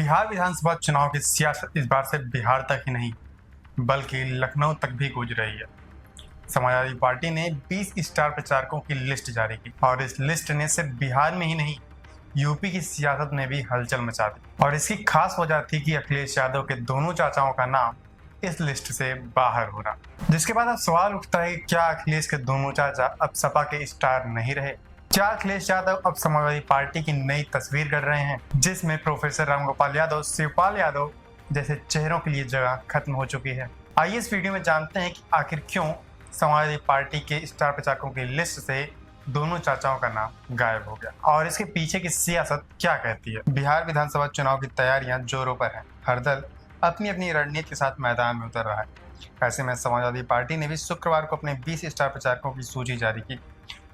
बिहार विधानसभा चुनाव की सियासत इस बार से बिहार तक ही नहीं बल्कि लखनऊ तक भी गूंज रही है। समाजवादी पार्टी ने 20 स्टार प्रचारकों की लिस्ट जारी की और इस लिस्ट ने सिर्फ बिहार में ही नहीं यूपी की सियासत में भी हलचल मचा दी। और इसकी खास वजह थी कि अखिलेश यादव के दोनों चाचाओं का नाम इस लिस्ट से बाहर हो रहा, जिसके बाद अब सवाल उठता है क्या अखिलेश के दोनों चाचा अब सपा के स्टार नहीं रहे? क्या अखिलेश यादव अब समाजवादी पार्टी की नई तस्वीर गढ़ रहे हैं, जिसमें प्रोफेसर रामगोपाल यादव, शिवपाल यादव जैसे चेहरों के लिए जगह खत्म हो चुकी है? आइए इस वीडियो में जानते हैं कि आखिर क्यों समाजवादी पार्टी के स्टार प्रचारकों की लिस्ट से दोनों चाचाओं का नाम गायब हो गया और इसके पीछे की सियासत क्या कहती है। बिहार विधानसभा चुनाव की तैयारियां जोरों पर हैं। हर दल अपनी अपनी रणनीति के साथ मैदान में उतर रहा है। ऐसे में समाजवादी पार्टी ने भी शुक्रवार को अपने 20 स्टार प्रचारकों की सूची जारी की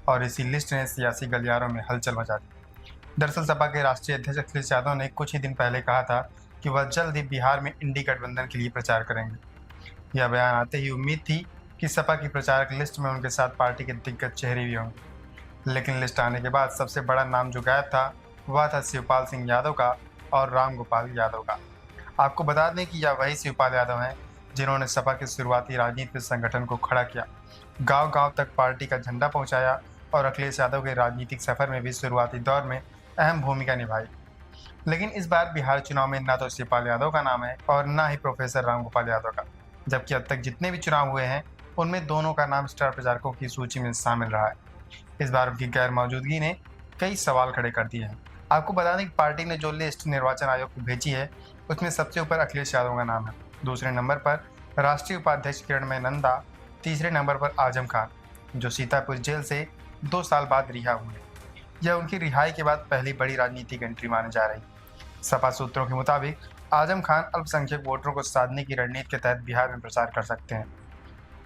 और इसी लिस्ट ने सियासी गलियारों में हलचल मचा दी। दरअसल सपा के राष्ट्रीय अध्यक्ष अखिलेश यादव ने कुछ ही दिन पहले कहा था कि वह जल्द ही बिहार में इंडी गठबंधन के लिए प्रचार करेंगे। यह बयान आते ही उम्मीद थी कि सपा की प्रचारक लिस्ट में उनके साथ पार्टी के दिग्गज चेहरे भी होंगे, लेकिन लिस्ट आने के बाद सबसे बड़ा नाम जो गायब था वह था शिवपाल सिंह यादव का और रामगोपाल यादव का। आपको बता दें कि यह वही शिवपाल यादव हैं जिन्होंने सपा के शुरुआती राजनीतिक संगठन को खड़ा किया, गांव-गांव तक पार्टी का झंडा पहुंचाया और अखिलेश यादव के राजनीतिक सफर में भी शुरुआती दौर में अहम भूमिका निभाई। लेकिन इस बार बिहार चुनाव में न तो शिवपाल यादव का नाम है और न ही प्रोफेसर रामगोपाल यादव का, जबकि अब तक जितने भी चुनाव हुए हैं उनमें दोनों का नाम स्टार प्रचारकों की सूची में शामिल रहा है। इस बार उनकी गैर मौजूदगी ने कई सवाल खड़े कर दिए हैं। आपको बता दें कि पार्टी ने जो लिस्ट निर्वाचन आयोग को भेजी है उसमें सबसे ऊपर अखिलेश यादव का नाम है, दूसरे नंबर पर राष्ट्रीय उपाध्यक्ष किरणमय नंदा, तीसरे नंबर पर आजम खान जो सीतापुर जेल से 2 साल बाद रिहा हुए। यह उनकी रिहाई के बाद पहली बड़ी राजनीतिक एंट्री मानी जा रही। सपा सूत्रों के मुताबिक आजम खान अल्पसंख्यक वोटरों को साधने की रणनीति के तहत बिहार में प्रचार कर सकते हैं।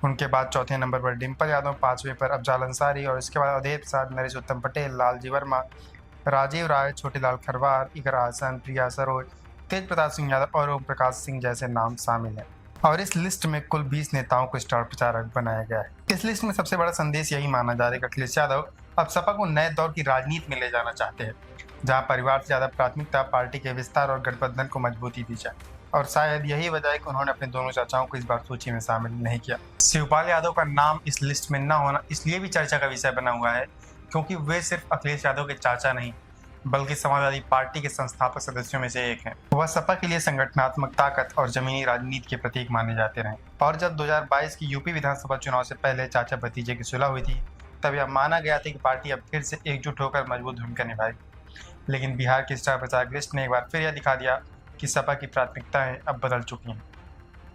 उनके बाद चौथे नंबर पर डिम्पल यादव, 5वें पर अफजाल अंसारी और इसके बाद अवधेश प्रसाद, नरेश उत्तम पटेल, लालजी वर्मा, राजीव राय, छोटेलाल खरवार, इकरा हसन, प्रिया सरोज, तेज प्रताप सिंह यादव और ओम प्रकाश सिंह जैसे नाम शामिल हैं। और इस लिस्ट में कुल 20 नेताओं को स्टार प्रचारक बनाया गया है। इस लिस्ट में सबसे बड़ा संदेश यही माना जा रहा है कि अखिलेश यादव अब सपा को नए दौर की राजनीति में ले जाना चाहते हैं, जहां परिवार से ज्यादा प्राथमिकता पार्टी के विस्तार और गठबंधन को मजबूती दी जाए। और शायद यही वजह है कि उन्होंने अपने दोनों चाचाओं को इस बार सूची में शामिल नहीं किया। शिवपाल यादव का नाम इस लिस्ट में न होना इसलिए भी चर्चा का विषय बना हुआ है क्योंकि वे सिर्फ अखिलेश यादव के चाचा नहीं बल्कि समाजवादी पार्टी के संस्थापक सदस्यों में से एक हैं। वह सपा के लिए संगठनात्मक ताकत और जमीनी राजनीति के प्रतीक माने जाते रहे। और जब 2022 की यूपी विधानसभा चुनाव से पहले चाचा भतीजे की सुलह हुई थी तब यह माना गया था कि पार्टी अब फिर से एकजुट होकर मजबूत भूमिका निभाएगी। लेकिन बिहार की स्टार प्रचारक लिस्ट ने एक बार फिर यह दिखा दिया कि सपा की प्राथमिकताएं अब बदल चुकी हैं।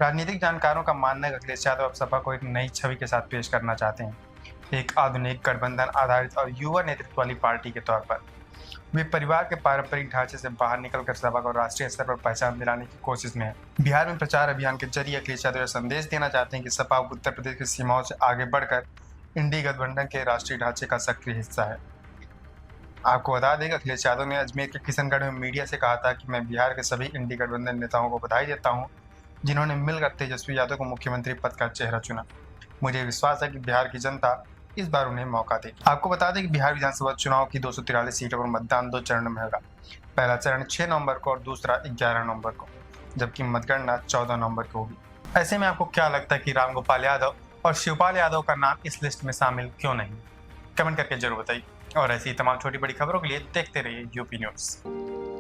राजनीतिक जानकारों का मानना है कि अखिलेश यादव अब सपा को एक नई छवि के साथ पेश करना चाहते हैं, एक आधुनिक गठबंधन आधारित और युवा नेतृत्व वाली पार्टी के तौर पर। वे परिवार के पारंपरिक ढांचे से बाहर निकलकर सपा को राष्ट्रीय स्तर पर पहचान दिलाने की कोशिश में है। बिहार में प्रचार अभियान के जरिए अखिलेश यादव संदेश देना चाहते हैं कि सपा उत्तर प्रदेश की सीमाओं से आगे बढ़कर इंडी गठबंधन के राष्ट्रीय ढांचे का सक्रिय हिस्सा है। आपको बता दें कि अखिलेश यादव ने अजमेर के किशनगढ़ में मीडिया से कहा था कि मैं बिहार के सभी इंडी गठबंधन नेताओं को बधाई देता हूं जिन्होंने मिलकर तेजस्वी यादव को मुख्यमंत्री पद का चेहरा चुना। मुझे विश्वास है कि बिहार की जनता इस बार उन्हें मौका देगी। आपको बता दें कि बिहार विधानसभा चुनाव की 243 सीटों पर मतदान 2 चरणों में होगा। पहला चरण 6 नवंबर को और दूसरा 11 नवंबर को, जबकि मतगणना 14 नवंबर को होगी। ऐसे में आपको क्या लगता है कि रामगोपाल यादव और शिवपाल यादव का नाम इस लिस्ट में शामिल क्यों नहीं? कमेंट करके जरूर बताइए और ऐसी तमाम छोटी बड़ी खबरों के लिए देखते रहिए यूपी न्यूज़।